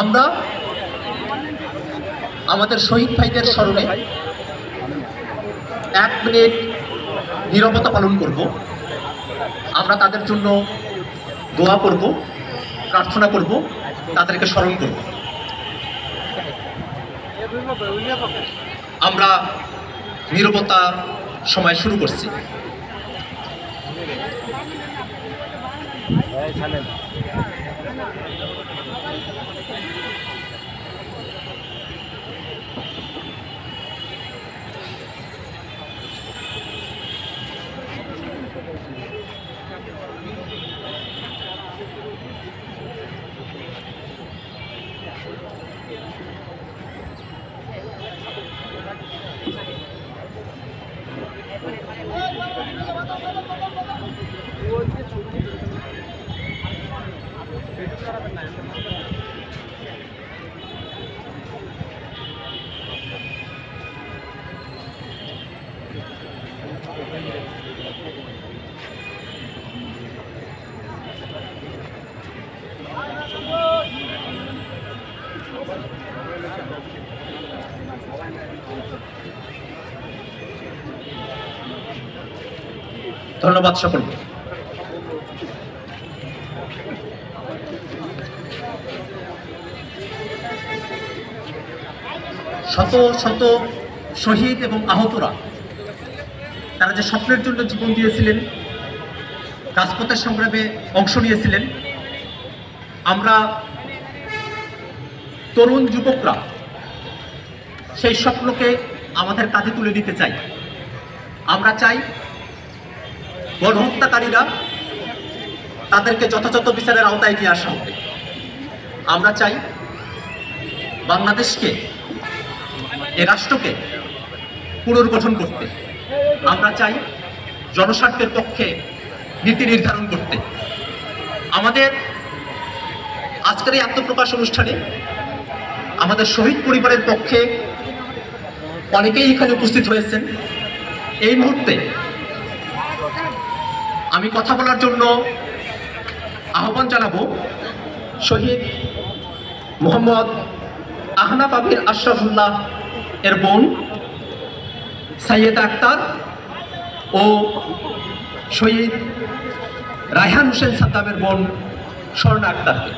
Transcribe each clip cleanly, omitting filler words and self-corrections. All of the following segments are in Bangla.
আমরা আমাদের শহীদ ভাইদের স্মরণে 1 মিনিট নীরবতা পালন করব। আমরা তাদের জন্য দোয়া করব, প্রার্থনা করব, তাদেরকে স্মরণ করব। আমরা নীরবতা সময় শুরু করছি। ধন্যবাদ সকলকে। শত শত শহীদ এবং আহতরা তারা যে স্বপ্নের জন্য জীবন দিয়েছিলেন, রাজপথের সংগ্রামে অংশ নিয়েছিলেন, আমরা তরুণ যুবকরা সেই স্বপ্নকে আমাদের কাঁধে তুলে নিতে চাই। আমরা চাই গণহত্যাকারীরা তাদেরকে যথাযথ বিচারের আওতায় নিয়ে আসা হবে। আমরা চাই বাংলাদেশকে, এ রাষ্ট্রকে পুনর্গঠন করতে। আমরা চাই জনস্বার্থের পক্ষে নীতি নির্ধারণ করতে। আমাদের আজকের এই আত্মপ্রকাশ অনুষ্ঠানে আমাদের শহীদ পরিবারের পক্ষে অনেকেই এখানে উপস্থিত হয়েছেন। এই মুহূর্তে আমি কথা বলার জন্য আহ্বান জানাবো শহীদ মোহাম্মদ আহনাফ আবির আশরাফুল্লাহ এর বোন সাইয়েদা আক্তার ও শহীদ রায়হান হোসেন সাদ্দামের বোন স্বর্ণা আক্তারকে।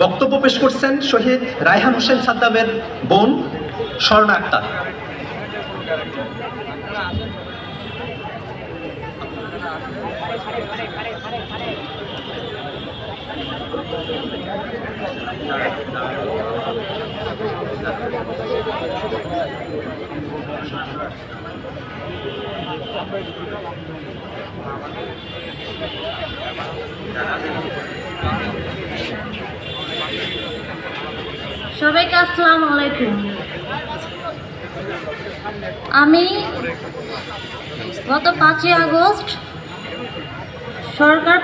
বক্তব্য পেশ করছেন শহীদ রায়হান হোসেন সাদ্দামের বোন স্বর্ণা আক্তার। সবাইকে আসসালামু আলাইকুম। আমি গত 5ই আগস্ট সরকার